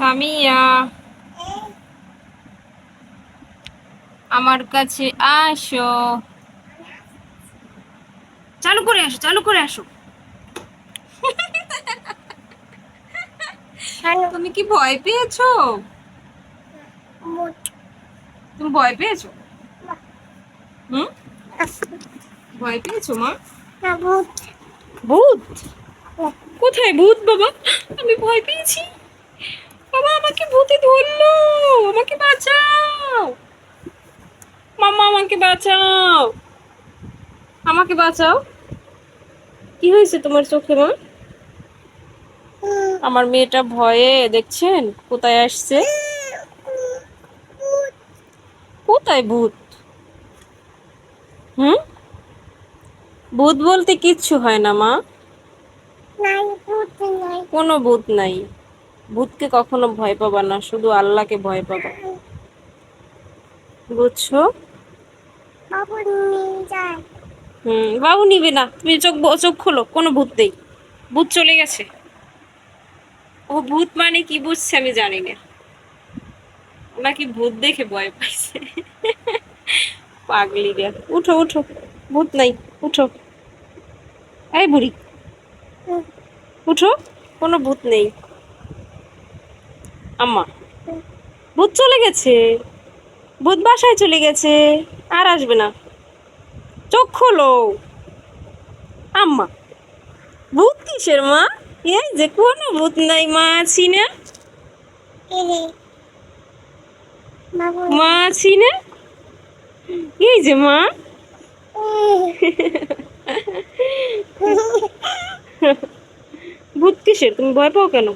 সামিয়া, আমার কাছে আসো। চালু করে আসো, চালু করে আসো। তুমি কি ভয় পেয়েছো? তুমি ভয় পেয়েছো? হুম, ভয় পেয়েছো মা? ভূত? কোথায় ভূত বাবা? আমি ভয় পেয়েছি বাবা, আমাকে ভূতে ধরলো। আমাকে বাঁচাও মামা, আমাকে বাঁচাও, আমাকে বাঁচাও। কি হয়েছে তোমার চোখে মা? আমার মেয়েটা ভয়ে, দেখছেন কোথায় আসছে? কোথায় ভূত? হুম, ভূত বলতে কিচ্ছু হয় না মা, কোনো ভূত নাই। ভূতকে কখনো ভয় পাবা না, শুধু আল্লাহকে ভয় পাবা, বুঝছো? বাবু নিবে না, তুমি চোখ চোখ খোলো, কোনো ভূত নেই। ভূত চলে গেছে। ও ভূত মানে কি বুঝছে আমি জানি না, নাকি ভূত দেখে ভয় পাইছে। পাগলি রে, উঠো উঠো, ভূত নাই, উঠো। এই বুড়ি, উঠো, কোনো ভূত নেই। আম্মা, ভূত চলে গেছে, ভূত বাসায় চলে গেছে, আর আসবে না। চোখ খোলো আম্মা। ভূত কিসের মা? এই যে কোনো ভূত নাই মা, আছি না, মা আছি না, এই যে মা। ভূত কিসের? তুমি ভয় পাও কেন?